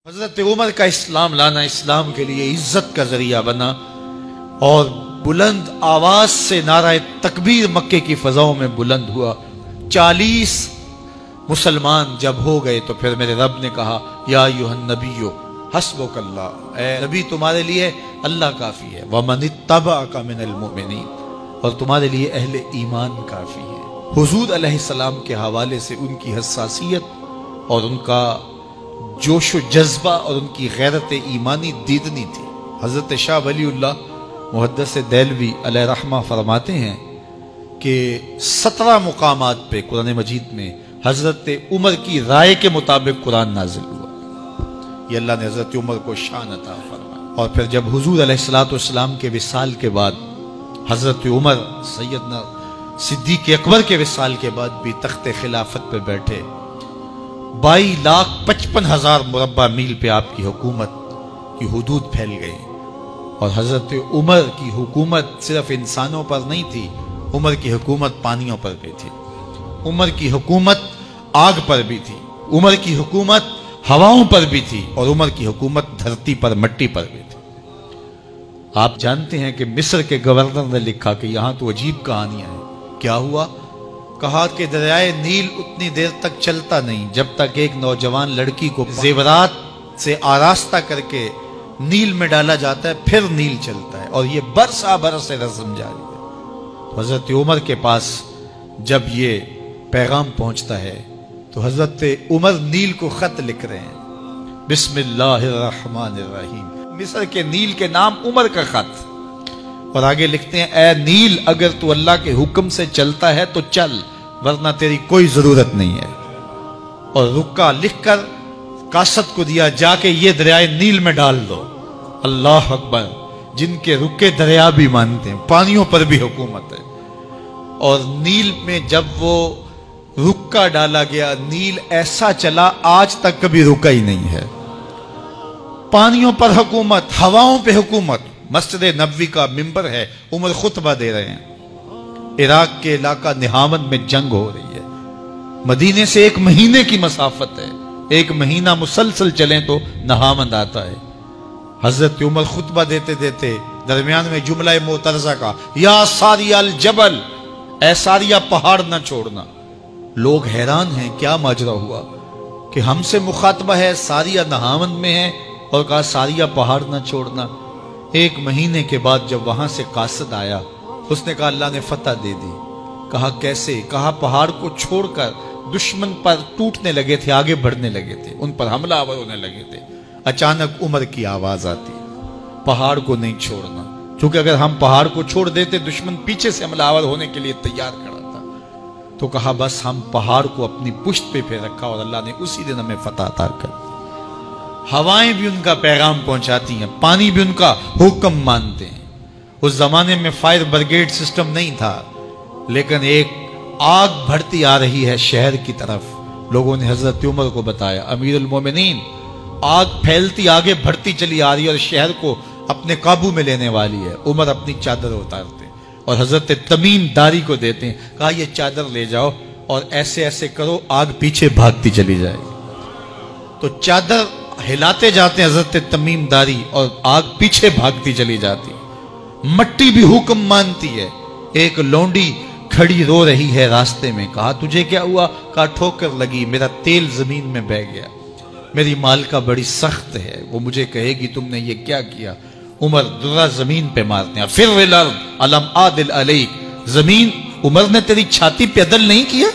حضرت عمر کا اسلام لانا اسلام کے لیے عزت کا ذریعہ بنا اور بلند آواز سے نعرہ تکبیر مکے کی فضاؤں میں بلند ہوا۔ 40 مسلمان جب ہو گئے تو پھر میرے رب نے کہا یا ایھا النبی حسبک اللہ، اے نبی تمہارے لیے اللہ کافی ہے، ومن اتبعک من المؤمنین، اور تمہارے لیے اہل ایمان کافی ہے۔ حضور علیہ السلام کے حوالے سے ان کی حساسیت اور ان کا جوش و جذبہ اور ان کی غیرت ایمانی دیدنی تھی۔ حضرت شاہ ولی اللہ محدث دہلوی علیہ رحمہ فرماتے ہیں کہ 17 مقامات پہ قرآن مجید میں حضرت عمر کی رائے کے مطابق قرآن نازل ہوا۔ یہ اللہ نے حضرت عمر کو شان عطا فرمایا۔ اور پھر جب حضور علیہ السلام کے وصال کے بعد حضرت عمر سیدنا صدیق اکبر کے وصال کے بعد بھی تخت خلافت پہ بیٹھے، 22,55,000 مربع میل پہ آپ کی حکومت کی حدود پھیل گئی، اور حضرت عمر کی حکومت صرف انسانوں پر نہیں تھی، عمر کی حکومت پانیوں پر بھی تھی، عمر کی حکومت آگ پر بھی تھی، عمر کی حکومت ہواؤں پر بھی تھی، اور عمر کی حکومت دھرتی پر مٹی پر بھی تھی۔ آپ جانتے ہیں کہ مصر کے گورنر نے لکھا کہ یہاں تو عجیب کہانیاں ہیں۔ کیا ہوا؟ کہا کہ دریائے نیل اتنی دیر تک چلتا نہیں جب تک ایک نوجوان لڑکی کو زیورات سے آراستہ کر کے نیل میں ڈالا جاتا ہے، پھر نیل چلتا ہے، اور یہ برسا برس رسم جاری ہے۔ حضرت عمر کے پاس جب یہ پیغام پہنچتا ہے تو حضرت عمر نیل کو خط لکھ رہے ہیں، بسم اللہ الرحمن الرحیم، مصر کے نیل کے نام عمر کا خط، اور آگے لکھتے ہیں اے نیل اگر تو اللہ کے حکم سے چلتا ہے تو چل، ورنہ تیری کوئی ضرورت نہیں ہے۔ اور رکا لکھ کر قاصد کو دیا، جا کے یہ دریائے نیل میں ڈال دو۔ اللہ اکبر، جن کے رکے دریا بھی مانتے ہیں، پانیوں پر بھی حکومت ہے۔ اور نیل میں جب وہ رکا ڈالا گیا، نیل ایسا چلا آج تک کبھی رکا ہی نہیں ہے۔ پانیوں پر حکومت، ہواؤں پہ حکومت۔ مسجد نبوی کا ممبر ہے، عمر خطبہ دے رہے ہیں، عراق کے علاقہ نہاون میں جنگ ہو رہی ہے، مدینے سے 1 مہینے کی مسافت ہے، 1 مہینہ مسلسل چلیں تو نہاون آتا ہے۔ حضرت عمر خطبہ دیتے دیتے درمیان میں جملہ معترضہ کا، یا ساریہ الجبل، اے ساریہ پہاڑ نہ چھوڑنا۔ لوگ حیران ہیں کیا ماجرا ہوا کہ ہم سے مخاطبہ ہے، ساریہ نہاون میں ہے، اور کہا ساریہ پہاڑ نہ چھوڑنا۔ 1 مہینے کے بعد جب وہاں سے قاصد آیا، اس نے کہا اللہ نے فتح دے دی۔ کہا کیسے؟ کہا پہاڑ کو چھوڑ کر دشمن پر ٹوٹنے لگے تھے، آگے بڑھنے لگے تھے، ان پر حملہ آور ہونے لگے تھے۔ اچانک عمر کی آواز آتی، پہاڑ کو نہیں چھوڑنا، چونکہ اگر ہم پہاڑ کو چھوڑ دیتے دشمن پیچھے سے حملہ آور ہونے کے لیے تیار کھڑا تھا۔ تو کہا بس ہم پہاڑ کو اپنی پشت پہ پھیر رکھا، اور اللہ نے اسی دن ہمیں فتح عطا کر دی۔ ہوائیں بھی ان کا پیغام پہنچاتی ہیں، پانی بھی ان کا حکم مانتے ہیں۔ اس زمانے میں فائر بریگیڈ سسٹم نہیں تھا، لیکن ایک آگ بڑھتی آ رہی ہے شہر کی طرف۔ لوگوں نے حضرت عمر کو بتایا، امیر المومنین، آگ پھیلتی آگے بڑھتی چلی آ رہی ہے اور شہر کو اپنے قابو میں لینے والی ہے۔ عمر اپنی چادر اتارتے ہیں اور حضرت تمیم داری کو دیتے ہیں، کہا یہ چادر لے جاؤ اور ایسے ایسے کرو، آگ پیچھے بھاگتی چلی جائے گی۔ تو چادر ہلاتے جاتے ہیں حضرت تمیم داری، اور آگ پیچھے بھاگتی چلی جاتی۔ مٹی بھی حکم مانتی ہے۔ ایک لونڈی کھڑی رو رہی ہے راستے میں، کہا تجھے کیا ہوا؟ کہا ٹھوکر لگی، میرا تیل زمین میں بہہ گیا، میری مالکہ بڑی سخت ہے، وہ مجھے کہے گی تم نے یہ کیا کیا۔ عمر درہ زمین پہ مارتے ہیں، فر الارض الم عادل علیک، زمین عمر نے تیری چھاتی پہ عدل نہیں کیا؟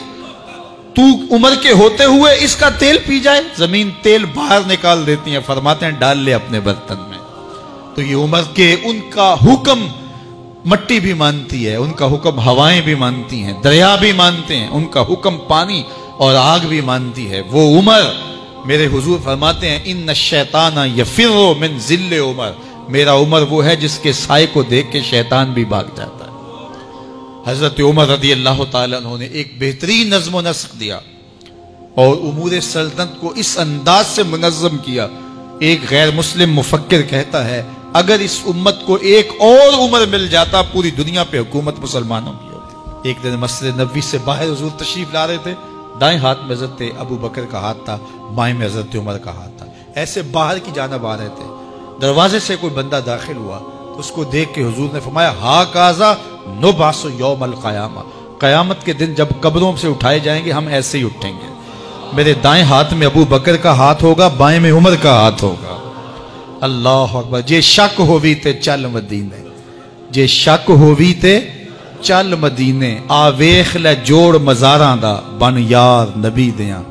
تو عمر کے ہوتے ہوئے اس کا تیل پی جائے؟ زمین تیل باہر نکال دیتی ہیں، فرماتے ہیں ڈال لے اپنے برتن میں۔ تو یہ عمر کے ان کا حکم مٹی بھی مانتی ہے، ان کا حکم ہوائیں بھی مانتی ہیں، دریا بھی مانتے ہیں، ان کا حکم پانی اور آگ بھی مانتی ہے۔ وہ عمر، میرے حضور فرماتے ہیں ان الشیطان یفر من ذل عمر، میرا عمر وہ ہے جس کے سائے کو دیکھ کے شیطان بھی بھاگ جاتا ہے۔ حضرت عمر رضی اللہ تعالیٰ عنہ نے ایک بہترین نظم و نسق دیا اور امور سلطنت کو اس انداز سے منظم کیا۔ ایک غیر مسلم مفکر کہتا ہے اگر اس امت کو ایک اور عمر مل جاتا پوری دنیا پہ حکومت مسلمانوں کی ہوتی۔ ایک دن مسجد نبوی سے باہر حضور تشریف لا رہے تھے، دائیں ہاتھ میں حضرت ابو بکر کا ہاتھ تھا، بائیں میں حضرت عمر کا ہاتھ تھا۔ ایسے باہر کی جانب آ رہے تھے، دروازے سے کوئی بندہ داخل ہوا، اس کو دیکھ کے حضور نے فرمایا ہا کازا نبعث یوم القیامہ، قیامت کے دن جب قبروں سے اٹھائے جائیں گے ہم ایسے ہی اٹھیں گے، میرے دائیں ہاتھ میں ابو بکر کا ہاتھ ہوگا، بائیں میں عمر کا ہاتھ ہوگا۔ اللہ اکبر۔ جے شک ہووی تے چل مدینے، جے شک ہووی تے چل مدینے، آ ویکھ لے جوڑ مزاراں دا بن یار نبی دیاں۔